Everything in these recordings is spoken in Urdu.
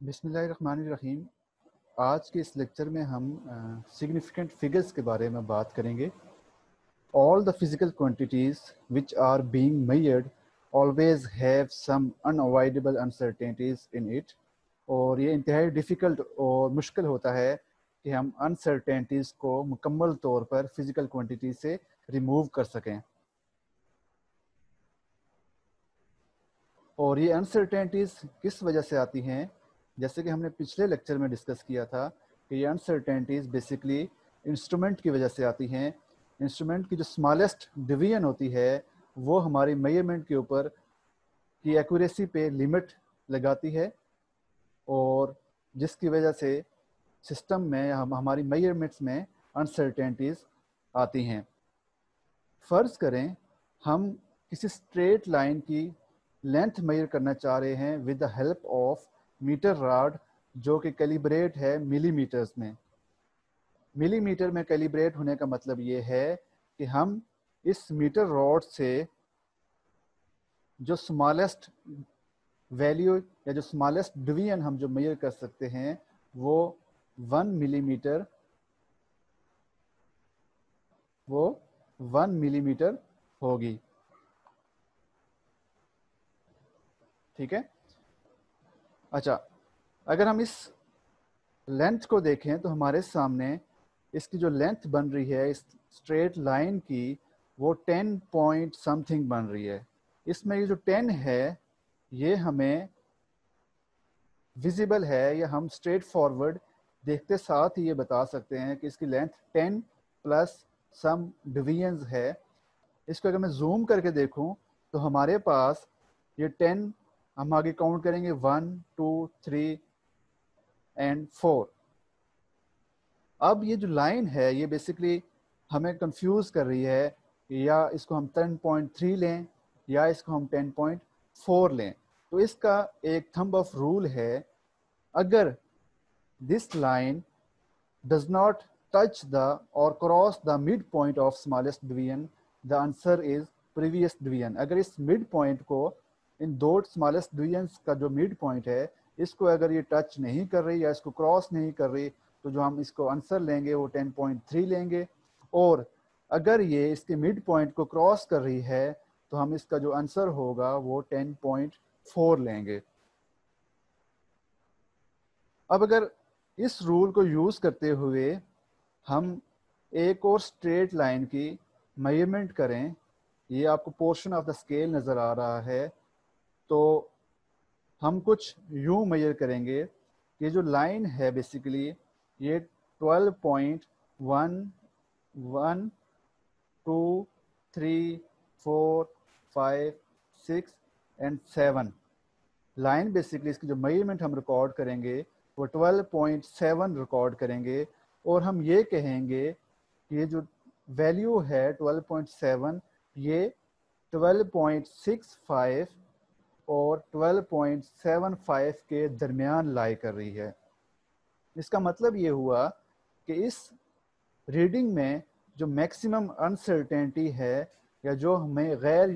بسم اللہ الرحمن الرحیم۔ آج کے اس لیکچر میں ہم سگنیفیکنٹ فگرز کے بارے میں بات کریں گے۔ All the physical quantities which are being measured always have some unavoidable uncertainties in it, اور یہ انتہائی ڈیفیکلٹ اور مشکل ہوتا ہے کہ ہم انسرٹینٹیز کو مکمل طور پر فزیکل کوانٹیٹیز سے ریموو کر سکیں، اور یہ انسرٹینٹیز کس وجہ سے آتی ہیں؟ جیسے کہ ہم نے پچھلے لیکچر میں ڈسکس کیا تھا کہ یہ انسرٹینٹیز بیسکلی انسٹرومنٹ کی وجہ سے آتی ہیں۔ انسٹرومنٹ کی جو اسمالسٹ ڈویژن ہوتی ہے وہ ہماری میئرمنٹ کے اوپر کی ایکوریسی پہ لمٹ لگاتی ہے، اور جس کی وجہ سے سسٹم میں ہماری میئرمنٹس میں انسرٹینٹیز آتی ہیں۔ فرض کریں ہم کسی اسٹریٹ لائن کی لینتھ میئر کرنا چاہ رہے ہیں with the help of matter rod, جو کہ کیلیبریٹ ہے ملی میٹرز میں۔ ملی میٹر میں کیلیبریٹ ہونے کا مطلب یہ ہے کہ ہم اس میٹر راڈ سے جو اسمالسٹ ویلیو یا جو اسمالسٹ ڈویژن ہم جو میئر کر سکتے ہیں وہ 1 ملی میٹر ہوگی۔ ٹھیک ہے، اچھا اگر ہم اس لینتھ کو دیکھیں تو ہمارے سامنے اس کی جو لینتھ بن رہی ہے اس اسٹریٹ لائن کی وہ 10 پوائنٹ سم تھنگ بن رہی ہے۔ اس میں یہ جو 10 ہے یہ ہمیں ویزیبل ہے، یا ہم اسٹریٹ فارورڈ دیکھتے ساتھ ہی یہ بتا سکتے ہیں کہ اس کی لینتھ 10 پلس سم ڈویژنز ہے۔ اس کو اگر میں زوم کر کے دیکھوں تو ہمارے پاس یہ 10 ہم آگے کاؤنٹ کریں گے 1 2 3 اینڈ 4۔ اب یہ جو لائن ہے یہ بیسکلی ہمیں کنفیوز کر رہی ہے، یا اس کو ہم 10.3 لیں یا اس کو ہم 10.4 لیں۔ تو اس کا ایک تھمب آف رول ہے، اگر this line does not touch the اور cross the midpoint of smallest division, the answer is previous division. اگر اس مڈ پوائنٹ کو، ان دو اسمالسٹ ڈویژنس کا جو مڈ پوائنٹ ہے اس کو اگر یہ ٹچ نہیں کر رہی یا اس کو کراس نہیں کر رہی تو جو ہم اس کو آنسر لیں گے وہ 10.3 لیں گے، اور اگر یہ اس کے مڈ پوائنٹ کو کراس کر رہی ہے تو ہم اس کا جو آنسر ہوگا وہ 10.4 لیں گے۔ اب اگر اس رول کو یوز کرتے ہوئے ہم ایک اور اسٹریٹ لائن کی میئرمنٹ کریں، یہ آپ کو پورشن آف دا اسکیل نظر آ رہا ہے، تو ہم کچھ یوں میئر کریں گے کہ جو لائن ہے بیسیکلی یہ 12.1 1 2 3 4 5 6 اینڈ 7 لائن بیسکلی اس کی جو میئرمنٹ ہم ریکارڈ کریں گے وہ 12.7 ریکارڈ کریں گے، اور ہم یہ کہیں گے کہ یہ جو ویلیو ہے 12.7 یہ 12.65 اور 12.75 کے درمیان لائی کر رہی ہے۔ اس کا مطلب یہ ہوا کہ اس ریڈنگ میں جو میکسیمم انسرٹینٹی ہے یا جو ہمیں غیر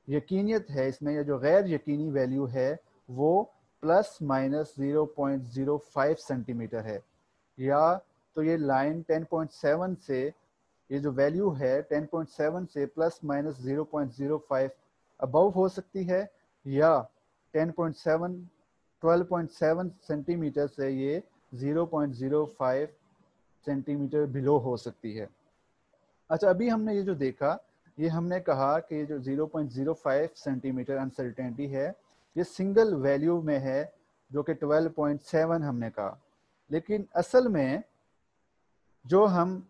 یقینیت ہے اس میں، یا جو غیر یقینی ویلیو ہے وہ پلس مائنس 0.05 سینٹی میٹر ہے، یا تو یہ لائن 10.7 سے یہ جو ویلیو ہے 10.7 سے پلس مائنس 0.05 ابو ہو سکتی ہے، یا 12.7 سینٹی میٹر سے یہ 0.05 سینٹی میٹر بلو ہو سکتی ہے۔ اچھا ابھی ہم نے یہ جو دیکھا، یہ ہم نے کہا کہ جو 0.05 سینٹی میٹر انسرٹینٹی ہے یہ سنگل ویلیو میں ہے، جو کہ 12.7 ہم نے کہا، لیکن اصل میں جو ہم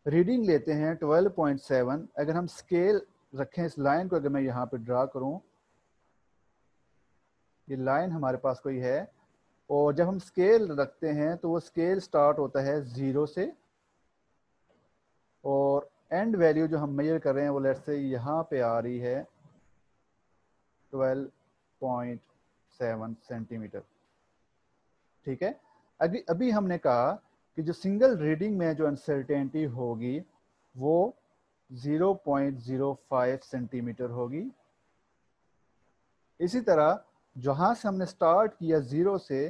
ریڈنگ لیتے ہیں 12.7، اگر ہم اسکیل رکھیں اس لائن کو، اگر میں یہاں پہ ڈرا کروں، یہ لائن ہمارے پاس کوئی ہے، اور جب ہم اسکیل رکھتے ہیں تو وہ اسکیل سٹارٹ ہوتا ہے 0 سے، اور اینڈ ویلیو جو ہم میئر کر رہے ہیں وہ لیٹ سے یہاں پہ آ رہی ہے 12.7 سینٹی میٹر۔ ٹھیک ہے، ابھی ہم نے کہا کہ جو سنگل ریڈنگ میں جو انسرٹینٹی ہوگی وہ 0.05 سینٹی میٹر ہوگی۔ اسی طرح جہاں سے ہم نے سٹارٹ کیا 0 سے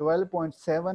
12.7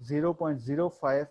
0.05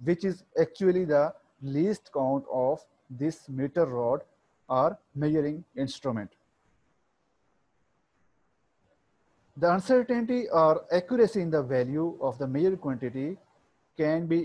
which is actually the least count of this meter rod or measuring instrument. The uncertainty or accuracy in the value of the measured quantity can be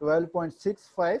12.65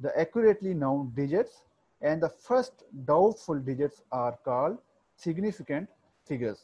the accurately known digits and the first doubtful digits are called significant figures.